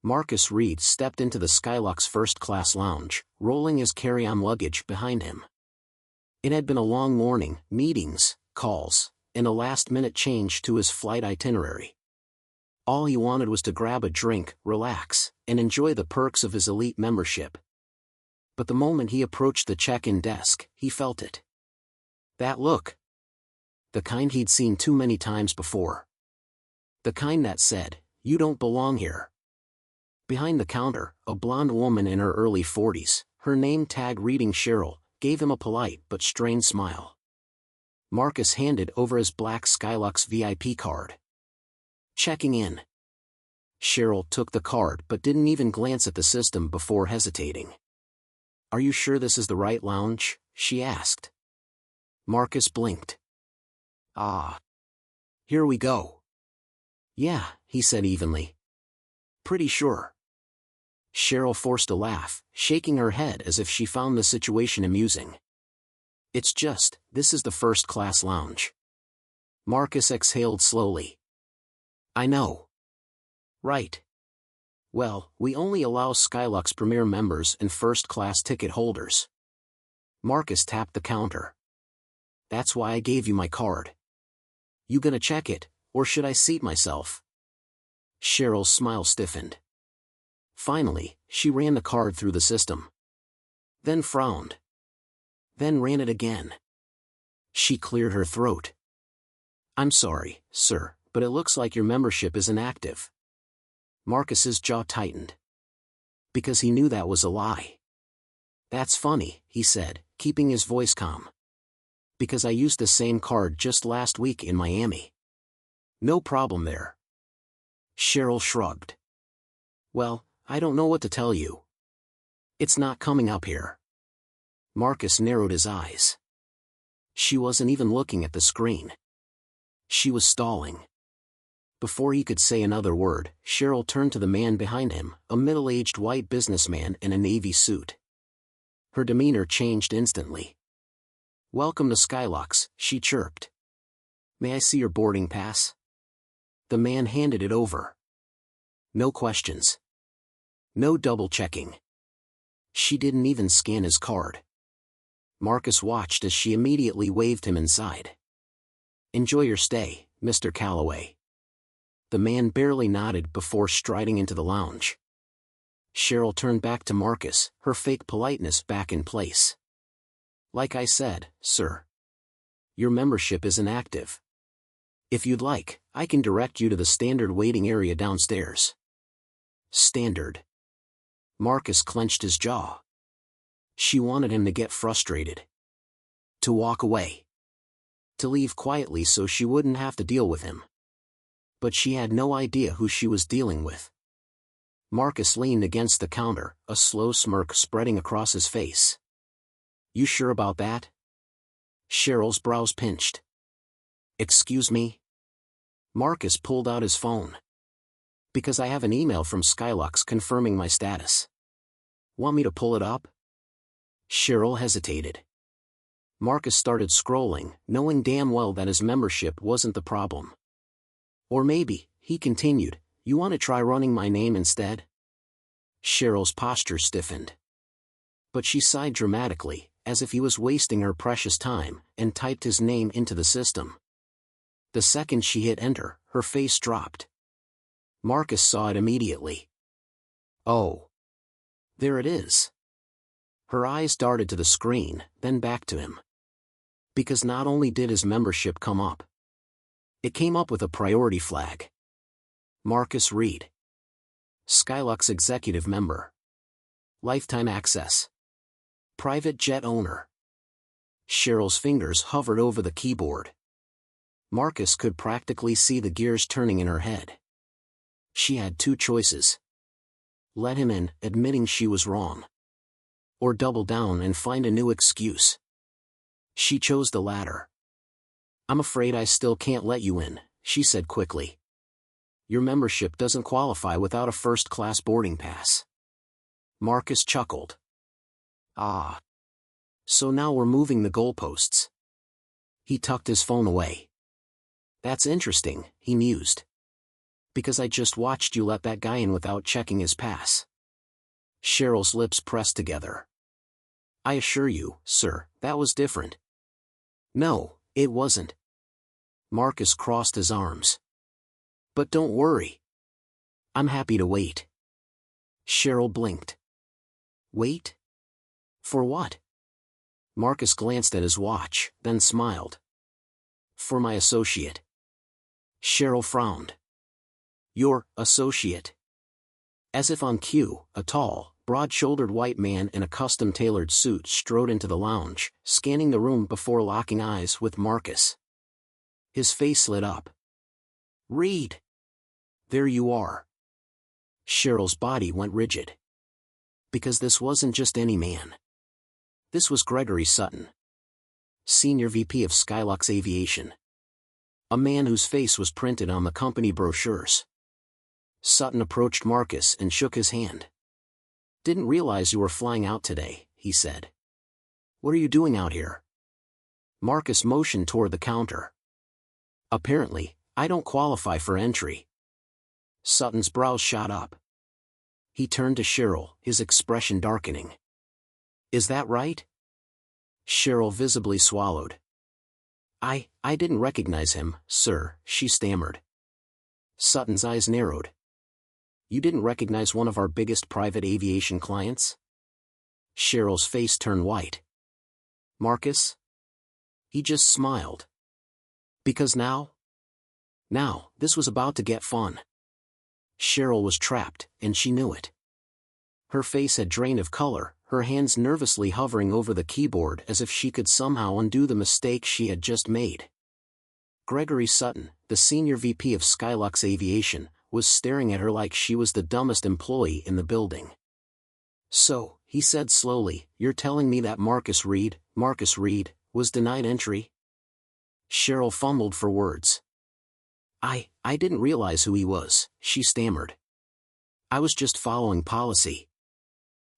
Marcus Reed stepped into the Skylux first-class lounge, rolling his carry-on luggage behind him. It had been a long morning, meetings, calls, and a last-minute change to his flight itinerary. All he wanted was to grab a drink, relax, and enjoy the perks of his elite membership. But the moment he approached the check-in desk, he felt it. That look. The kind he'd seen too many times before. The kind that said, "You don't belong here." Behind the counter, a blonde woman in her early 40s, her name tag reading Cheryl, gave him a polite but strained smile. Marcus handed over his black Skylux VIP card. Checking in. Cheryl took the card but didn't even glance at the system before hesitating. "Are you sure this is the right lounge?" she asked. Marcus blinked. "Ah. Here we go." "Yeah," he said evenly. "Pretty sure." Cheryl forced a laugh, shaking her head as if she found the situation amusing. "It's just, this is the first-class lounge." Marcus exhaled slowly. "I know." "Right. Well, we only allow Skylux Premier members and first-class ticket holders." Marcus tapped the counter. "That's why I gave you my card. You gonna check it, or should I seat myself?" Cheryl's smile stiffened. Finally, she ran the card through the system. Then frowned. Then ran it again. She cleared her throat. "I'm sorry, sir, but it looks like your membership isn't active." Marcus's jaw tightened. Because he knew that was a lie. "That's funny," he said, keeping his voice calm. "Because I used the same card just last week in Miami. No problem there." Cheryl shrugged. "Well, I don't know what to tell you. It's not coming up here." Marcus narrowed his eyes. She wasn't even looking at the screen. She was stalling. Before he could say another word, Cheryl turned to the man behind him, a middle-aged white businessman in a navy suit. Her demeanor changed instantly. "Welcome to Skylux," she chirped. "May I see your boarding pass?" The man handed it over. No questions. No double-checking. She didn't even scan his card. Marcus watched as she immediately waved him inside. "Enjoy your stay, Mr. Calloway." The man barely nodded before striding into the lounge. Cheryl turned back to Marcus, her fake politeness back in place. "Like I said, sir. Your membership isn't active. If you'd like, I can direct you to the standard waiting area downstairs." Standard. Marcus clenched his jaw. She wanted him to get frustrated. To walk away. To leave quietly so she wouldn't have to deal with him. But she had no idea who she was dealing with. Marcus leaned against the counter, a slow smirk spreading across his face. "You sure about that?" Cheryl's brows pinched. "Excuse me?" Marcus pulled out his phone. "Because I have an email from Skylux confirming my status." "Want me to pull it up?" Cheryl hesitated. Marcus started scrolling, knowing damn well that his membership wasn't the problem. "Or maybe," he continued, "you want to try running my name instead?" Cheryl's posture stiffened. But she sighed dramatically, as if he was wasting her precious time, and typed his name into the system. The second she hit enter, her face dropped. Marcus saw it immediately. "Oh. There it is." Her eyes darted to the screen, then back to him. Because not only did his membership come up, it came up with a priority flag. Marcus Reed. Skylux executive member. Lifetime access. Private jet owner. Cheryl's fingers hovered over the keyboard. Marcus could practically see the gears turning in her head. She had two choices. Let him in, admitting she was wrong. Or double down and find a new excuse. She chose the latter. "I'm afraid I still can't let you in," she said quickly. "Your membership doesn't qualify without a first-class boarding pass." Marcus chuckled. "Ah. So now we're moving the goalposts." He tucked his phone away. "That's interesting," he mused. Because I just watched you let that guy in without checking his pass. Cheryl's lips pressed together. I assure you, sir, that was different. No, it wasn't. Marcus crossed his arms. But don't worry. I'm happy to wait. Cheryl blinked. Wait? For what? Marcus glanced at his watch, then smiled. For my associate. Cheryl frowned. Your associate. As if on cue, a tall, broad-shouldered white man in a custom-tailored suit strode into the lounge, scanning the room before locking eyes with Marcus. His face lit up. Reed! There you are. Cheryl's body went rigid. Because this wasn't just any man. This was Gregory Sutton, Senior VP of Skylux Aviation. A man whose face was printed on the company brochures. Sutton approached Marcus and shook his hand. Didn't realize you were flying out today, he said. What are you doing out here? Marcus motioned toward the counter. Apparently, I don't qualify for entry. Sutton's brows shot up. He turned to Cheryl, his expression darkening. Is that right? Cheryl visibly swallowed. I didn't recognize him, sir, she stammered. Sutton's eyes narrowed. You didn't recognize one of our biggest private aviation clients? Cheryl's face turned white. Marcus? He just smiled. Because now? Now, this was about to get fun. Cheryl was trapped, and she knew it. Her face had drained of color, her hands nervously hovering over the keyboard as if she could somehow undo the mistake she had just made. Gregory Sutton, the Senior VP of Skylux Aviation, was staring at her like she was the dumbest employee in the building. So, he said slowly, you're telling me that Marcus Reed, was denied entry? Cheryl fumbled for words. I didn't realize who he was, she stammered. I was just following policy.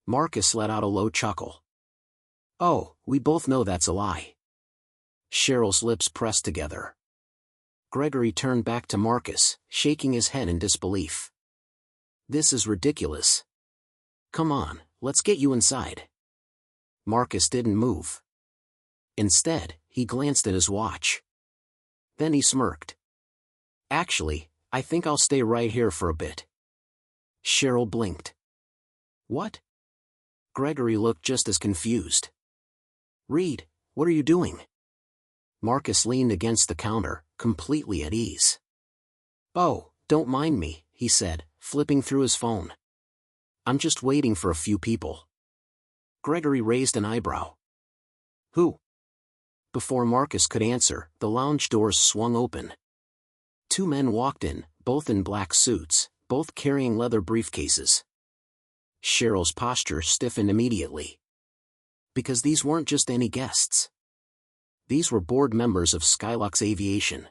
Marcus let out a low chuckle. Oh, we both know that's a lie. Cheryl's lips pressed together. Gregory turned back to Marcus, shaking his head in disbelief. This is ridiculous. Come on, let's get you inside. Marcus didn't move. Instead, he glanced at his watch. Then he smirked. Actually, I think I'll stay right here for a bit. Cheryl blinked. What? Gregory looked just as confused. Reed, what are you doing? Marcus leaned against the counter, completely at ease. Oh, don't mind me, he said, flipping through his phone. I'm just waiting for a few people. Gregory raised an eyebrow. Who? Before Marcus could answer, the lounge doors swung open. Two men walked in, both in black suits, both carrying leather briefcases. Cheryl's posture stiffened immediately. Because these weren't just any guests. These were board members of Skylux Aviation.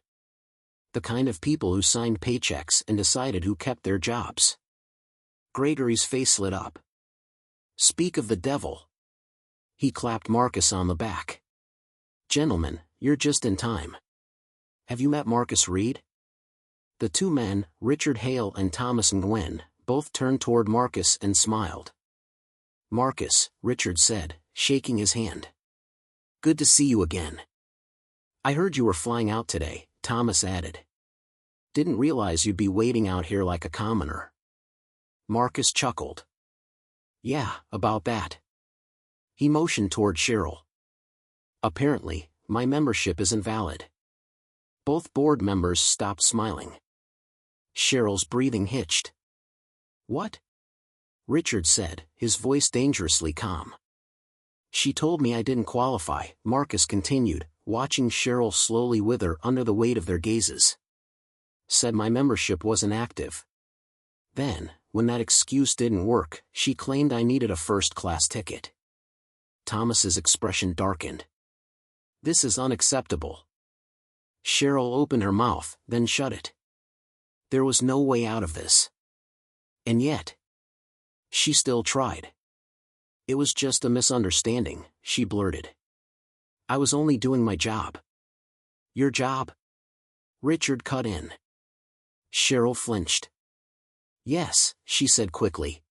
The kind of people who signed paychecks and decided who kept their jobs. Gregory's face lit up. Speak of the devil. He clapped Marcus on the back. Gentlemen, you're just in time. Have you met Marcus Reed? The two men, Richard Hale and Thomas Nguyen, both turned toward Marcus and smiled. Marcus, Richard said, shaking his hand. Good to see you again. I heard you were flying out today, Thomas added. Didn't realize you'd be waiting out here like a commoner. Marcus chuckled. Yeah, about that. He motioned toward Cheryl. Apparently, my membership isn't valid. Both board members stopped smiling. Cheryl's breathing hitched. What? Richard said, his voice dangerously calm. She told me I didn't qualify, Marcus continued, watching Cheryl slowly wither under the weight of their gazes. Said my membership wasn't active. Then, when that excuse didn't work, she claimed I needed a first-class ticket. Thomas's expression darkened. This is unacceptable. Cheryl opened her mouth, then shut it. There was no way out of this. And yet, she still tried. It was just a misunderstanding, she blurted. I was only doing my job. Your job? Richard cut in. Cheryl flinched. Yes, she said quickly.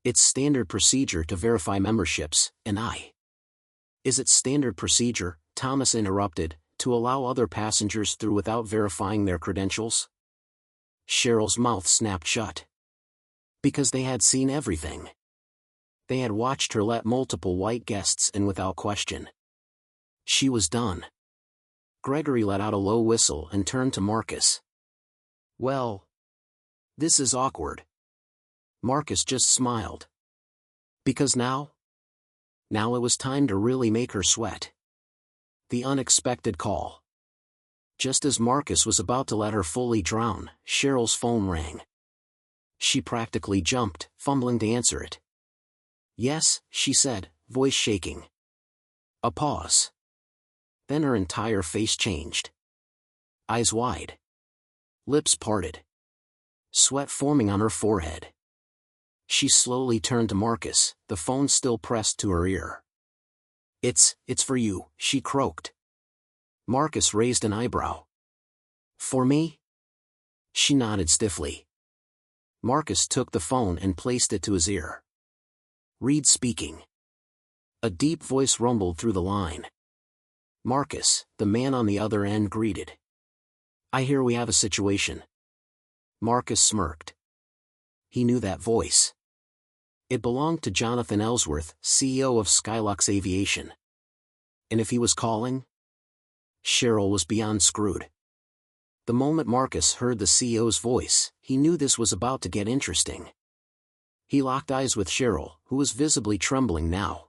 It's standard procedure to verify memberships, and Is it standard procedure, Thomas interrupted, to allow other passengers through without verifying their credentials? Cheryl's mouth snapped shut. Because they had seen everything. They had watched her let multiple white guests in without question. She was done. Gregory let out a low whistle and turned to Marcus. Well, this is awkward. Marcus just smiled. Because now it was time to really make her sweat. The unexpected call. Just as Marcus was about to let her fully drown, Cheryl's phone rang. She practically jumped, fumbling to answer it. Yes, she said, voice shaking. A pause. Then her entire face changed. Eyes wide. Lips parted. Sweat forming on her forehead. She slowly turned to Marcus, the phone still pressed to her ear. It's for you, she croaked. Marcus raised an eyebrow. For me? She nodded stiffly. Marcus took the phone and placed it to his ear. Reed speaking. A deep voice rumbled through the line. Marcus, the man on the other end, greeted. I hear we have a situation. Marcus smirked. He knew that voice. It belonged to Jonathan Ellsworth, CEO of Skylux Aviation. And if he was calling? Cheryl was beyond screwed. The moment Marcus heard the CEO's voice, he knew this was about to get interesting. He locked eyes with Cheryl, who was visibly trembling now.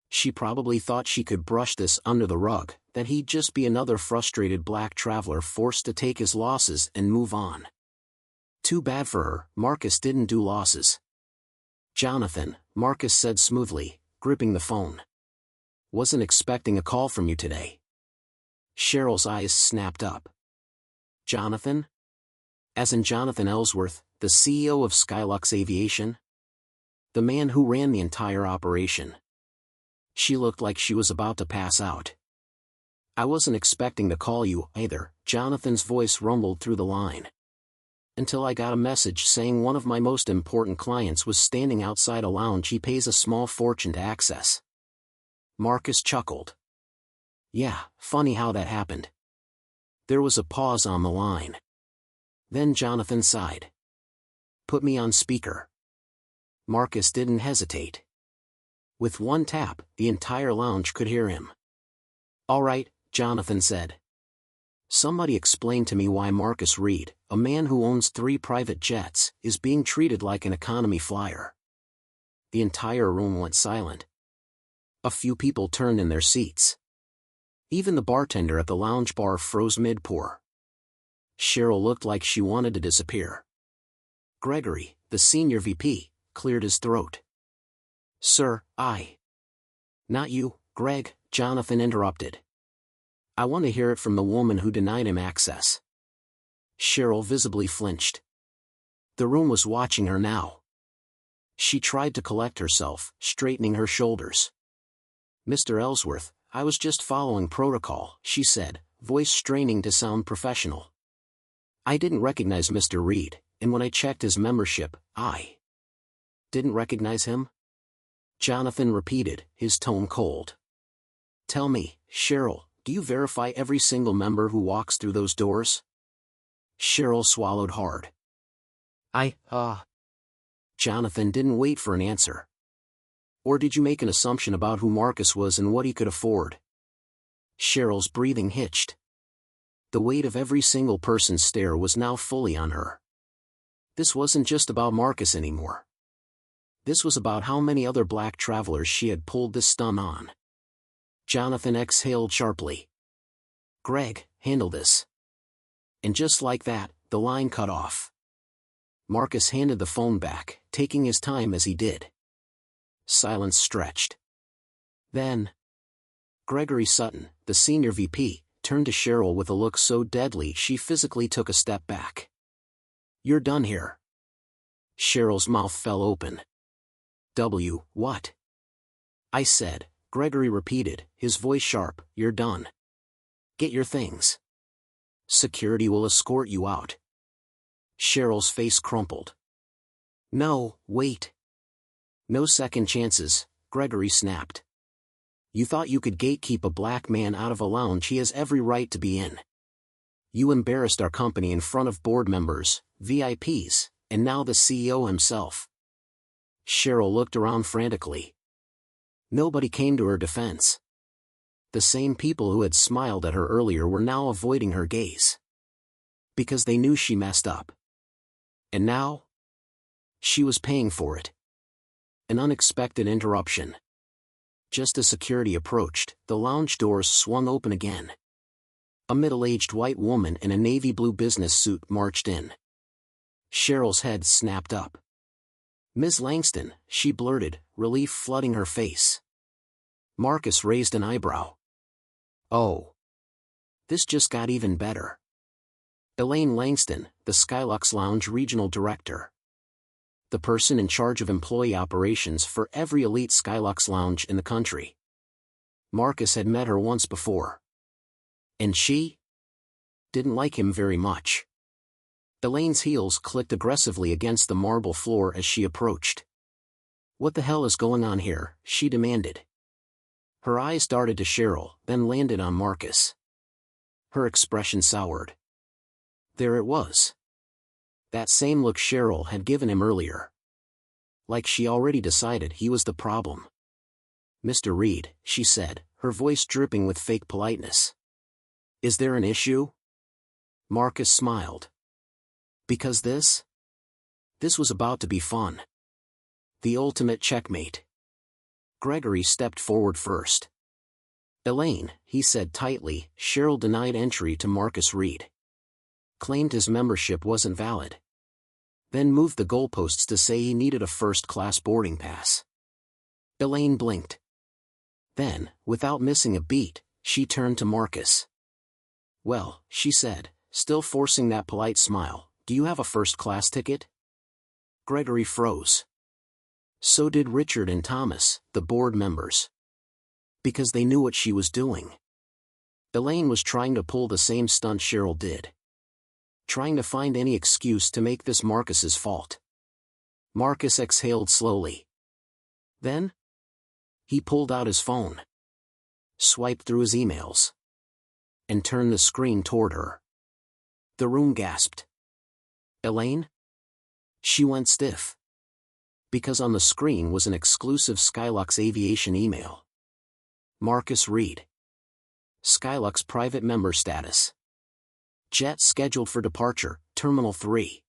She probably thought she could brush this under the rug, that he'd just be another frustrated black traveler forced to take his losses and move on. Too bad for her, Marcus didn't do losses. Jonathan, Marcus said smoothly, gripping the phone. Wasn't expecting a call from you today. Cheryl's eyes snapped up. Jonathan? As in Jonathan Ellsworth, the CEO of Skylux Aviation? The man who ran the entire operation. She looked like she was about to pass out. I wasn't expecting to call you either, Jonathan's voice rumbled through the line. Until I got a message saying one of my most important clients was standing outside a lounge he pays a small fortune to access. Marcus chuckled. Yeah, funny how that happened. There was a pause on the line. Then Jonathan sighed. Put me on speaker. Marcus didn't hesitate. With one tap, the entire lounge could hear him. All right, Jonathan said. Somebody explain to me why Marcus Reed, a man who owns 3 private jets, is being treated like an economy flyer. The entire room went silent. A few people turned in their seats. Even the bartender at the lounge bar froze mid-pour. Cheryl looked like she wanted to disappear. Gregory, the senior VP, cleared his throat. Sir, Not you, Greg, Jonathan interrupted. I want to hear it from the woman who denied him access. Cheryl visibly flinched. The room was watching her now. She tried to collect herself, straightening her shoulders. Mr. Ellsworth, I was just following protocol, she said, voice straining to sound professional. I didn't recognize Mr. Reed, and when I checked his membership, I didn't recognize him? Jonathan repeated, his tone cold. Tell me, Cheryl, do you verify every single member who walks through those doors? Cheryl swallowed hard. Jonathan didn't wait for an answer. Or did you make an assumption about who Marcus was and what he could afford? Cheryl's breathing hitched. The weight of every single person's stare was now fully on her. This wasn't just about Marcus anymore. This was about how many other black travelers she had pulled this stunt on. Jonathan exhaled sharply. Greg, handle this. And just like that, the line cut off. Marcus handed the phone back, taking his time as he did. Silence stretched. Then, Gregory Sutton, the senior VP, turned to Cheryl with a look so deadly she physically took a step back. You're done here. Cheryl's mouth fell open. What? I said, Gregory repeated, his voice sharp, you're done. Get your things. Security will escort you out. Cheryl's face crumpled. No, wait. No second chances, Gregory snapped. You thought you could gatekeep a black man out of a lounge he has every right to be in. You embarrassed our company in front of board members, VIPs, and now the CEO himself. Cheryl looked around frantically. Nobody came to her defense. The same people who had smiled at her earlier were now avoiding her gaze. Because they knew she messed up. And now? She was paying for it. An unexpected interruption. Just as security approached, the lounge doors swung open again. A middle-aged white woman in a navy blue business suit marched in. Cheryl's head snapped up. Ms. Langston, she blurted, relief flooding her face. Marcus raised an eyebrow. Oh. This just got even better. Elaine Langston, the Skylux Lounge Regional Director. The person in charge of employee operations for every elite Skylux Lounge in the country. Marcus had met her once before. And she? Didn't like him very much. Elaine's heels clicked aggressively against the marble floor as she approached. What the hell is going on here? She demanded. Her eyes darted to Cheryl, then landed on Marcus. Her expression soured. There it was. That same look Cheryl had given him earlier. Like she already decided he was the problem. Mr. Reed, she said, her voice dripping with fake politeness. Is there an issue? Marcus smiled. Because this? This was about to be fun. The ultimate checkmate. Gregory stepped forward first. Elaine, he said tightly. Cheryl denied entry to Marcus Reed. Claimed his membership wasn't valid. Then moved the goalposts to say he needed a first-class boarding pass. Elaine blinked. Then, without missing a beat, she turned to Marcus. Well, she said, still forcing that polite smile, do you have a first-class ticket? Gregory froze. So did Richard and Thomas, the board members. Because they knew what she was doing. Elaine was trying to pull the same stunt Cheryl did. Trying to find any excuse to make this Marcus's fault. Marcus exhaled slowly. Then? He pulled out his phone. Swiped through his emails. And turned the screen toward her. The room gasped. Elaine? She went stiff. Because on the screen was an exclusive Skylux Aviation email. Marcus Reed. Skylux private member status. Jet scheduled for departure, Terminal 3.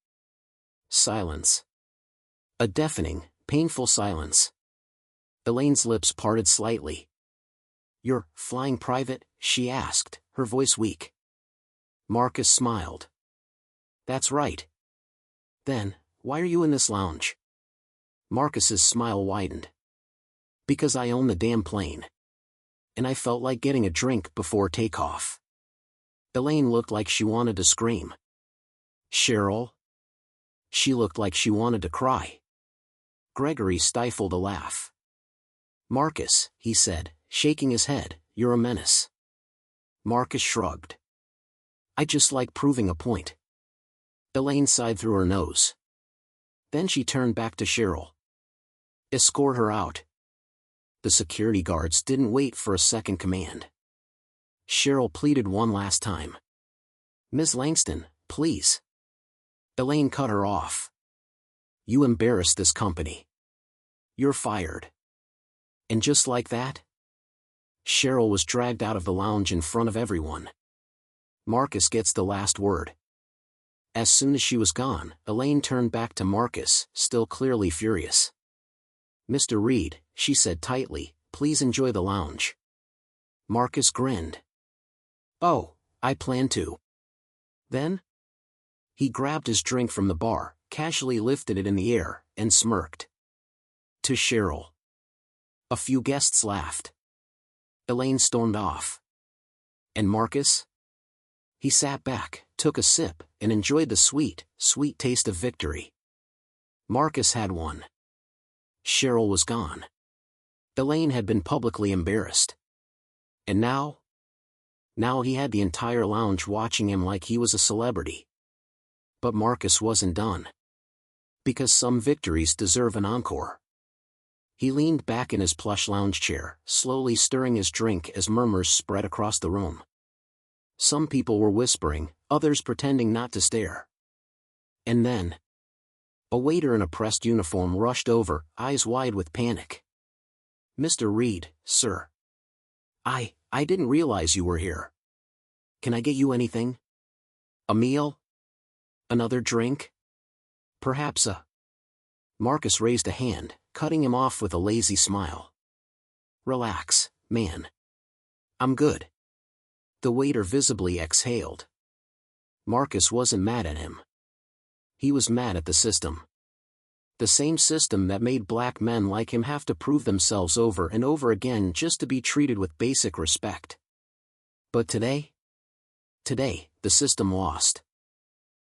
Silence. A deafening, painful silence. Elaine's lips parted slightly. You're flying private? She asked, her voice weak. Marcus smiled. That's right. Then, why are you in this lounge? Marcus's smile widened. Because I own the damn plane. And I felt like getting a drink before takeoff. Elaine looked like she wanted to scream. Cheryl? She looked like she wanted to cry. Gregory stifled a laugh. Marcus, he said, shaking his head, you're a menace. Marcus shrugged. I just like proving a point. Elaine sighed through her nose. Then she turned back to Cheryl. Escort her out. The security guards didn't wait for a second command. Cheryl pleaded one last time. Ms. Langston, please. Elaine cut her off. You embarrassed this company. You're fired. And just like that? Cheryl was dragged out of the lounge in front of everyone. Marcus gets the last word. As soon as she was gone, Elaine turned back to Marcus, still clearly furious. Mr. Reed, she said tightly, please enjoy the lounge. Marcus grinned. Oh, I plan to. Then? He grabbed his drink from the bar, casually lifted it in the air, and smirked. To Cheryl. A few guests laughed. Elaine stormed off. And Marcus? He sat back, took a sip, and enjoyed the sweet, sweet taste of victory. Marcus had won. Cheryl was gone. Elaine had been publicly embarrassed. And now? Now he had the entire lounge watching him like he was a celebrity. But Marcus wasn't done. Because some victories deserve an encore. He leaned back in his plush lounge chair, slowly stirring his drink as murmurs spread across the room. Some people were whispering, others pretending not to stare. And then, a waiter in a pressed uniform rushed over, eyes wide with panic. "Mr. Reed, sir. I didn't realize you were here. Can I get you anything? A meal? Another drink? Perhaps a..." Marcus raised a hand, cutting him off with a lazy smile. "Relax, man. I'm good." The waiter visibly exhaled. Marcus wasn't mad at him. He was mad at the system. The same system that made black men like him have to prove themselves over and over again just to be treated with basic respect. But today, the system lost.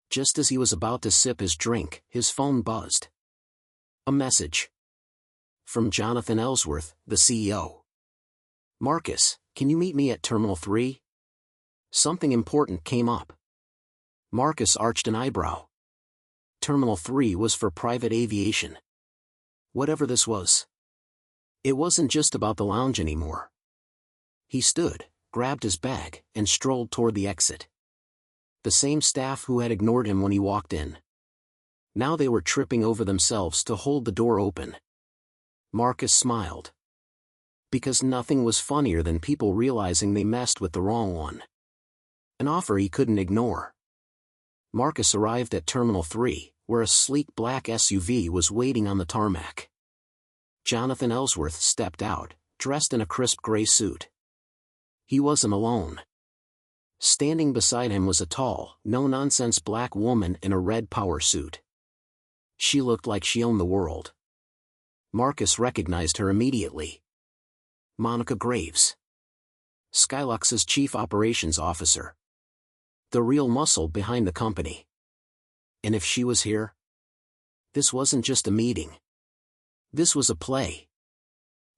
Just as he was about to sip his drink, his phone buzzed. A message. From Jonathan Ellsworth, the CEO. "Marcus, can you meet me at Terminal 3? Something important came up." Marcus arched an eyebrow. Terminal 3 was for private aviation. Whatever this was. It wasn't just about the lounge anymore. He stood, grabbed his bag, and strolled toward the exit. The same staff who had ignored him when he walked in. Now they were tripping over themselves to hold the door open. Marcus smiled. Because nothing was funnier than people realizing they messed with the wrong one. An offer he couldn't ignore. Marcus arrived at Terminal 3, where a sleek black SUV was waiting on the tarmac. Jonathan Ellsworth stepped out, dressed in a crisp gray suit. He wasn't alone. Standing beside him was a tall, no-nonsense black woman in a red power suit. She looked like she owned the world. Marcus recognized her immediately. Monica Graves. Skylux's chief operations officer. The real muscle behind the company. And if she was here? This wasn't just a meeting. This was a play.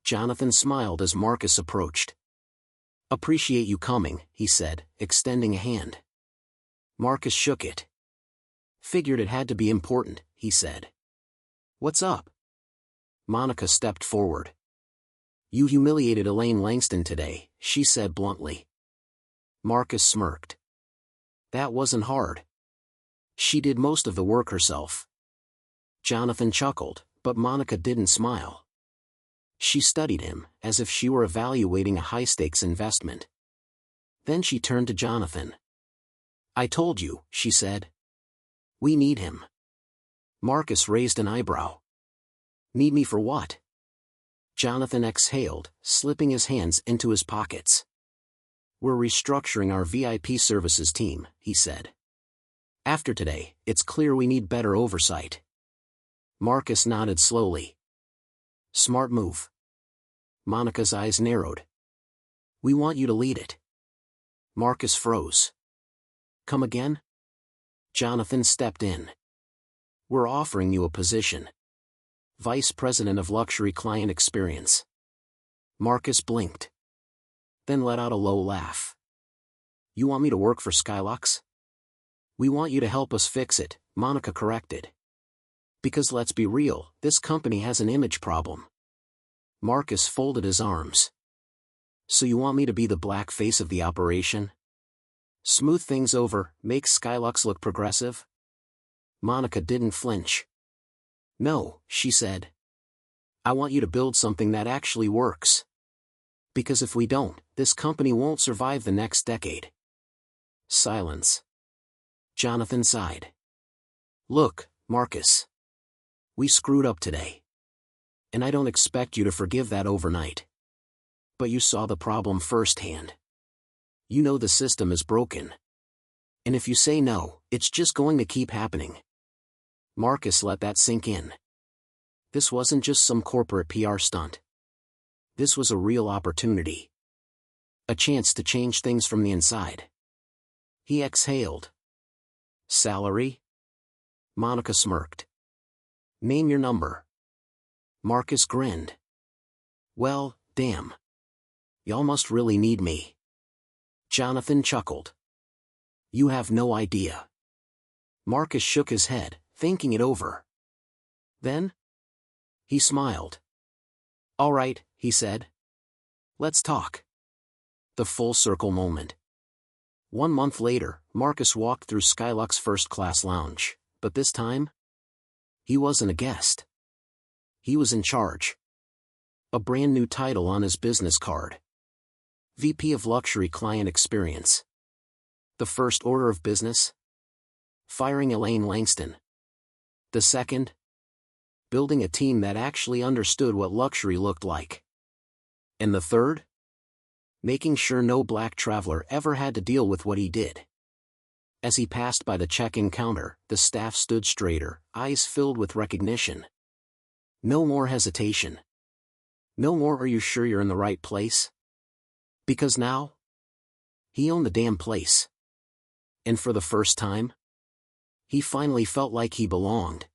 Jonathan smiled as Marcus approached. "Appreciate you coming," he said, extending a hand. Marcus shook it. "Figured it had to be important," he said. "What's up?" Monica stepped forward. "You humiliated Elaine Langston today," she said bluntly. Marcus smirked. "That wasn't hard. She did most of the work herself." Jonathan chuckled, but Monica didn't smile. She studied him, as if she were evaluating a high-stakes investment. Then she turned to Jonathan. "I told you," she said. "We need him." Marcus raised an eyebrow. "Need me for what?" Jonathan exhaled, slipping his hands into his pockets. "We're restructuring our VIP services team," he said. "After today, it's clear we need better oversight." Marcus nodded slowly. "Smart move." Monica's eyes narrowed. "We want you to lead it." Marcus froze. "Come again?" Jonathan stepped in. "We're offering you a position. Vice President of Luxury Client Experience." Marcus blinked. Then let out a low laugh. "You want me to work for Skylux?" "We want you to help us fix it," Monica corrected. "Because let's be real, this company has an image problem." Marcus folded his arms. "So you want me to be the black face of the operation? Smooth things over, make Skylux look progressive?" Monica didn't flinch. "No," she said. "I want you to build something that actually works. Because if we don't, this company won't survive the next decade." Silence. Jonathan sighed. "Look, Marcus. We screwed up today. And I don't expect you to forgive that overnight. But you saw the problem firsthand. You know the system is broken. And if you say no, it's just going to keep happening." Marcus let that sink in. This wasn't just some corporate PR stunt. This was a real opportunity. A chance to change things from the inside. He exhaled. "Salary?" Monica smirked. "Name your number." Marcus grinned. "Well, damn. Y'all must really need me." Jonathan chuckled. "You have no idea. Marcus shook his head, thinking it over. Then, he smiled. "All right," he said. "Let's talk." The full circle moment. 1 month later, Marcus walked through Skyluxx first-class lounge, but this time, he wasn't a guest. He was in charge. A brand new title on his business card. VP of Luxury Client Experience. The first order of business? Firing Elaine Langston. The second? Building a team that actually understood what luxury looked like. And the third? Making sure no black traveler ever had to deal with what he did. As he passed by the check-in counter, the staff stood straighter, eyes filled with recognition. No more hesitation. No more "Are you sure you're in the right place?" Because now, he owned the damn place. And for the first time, he finally felt like he belonged.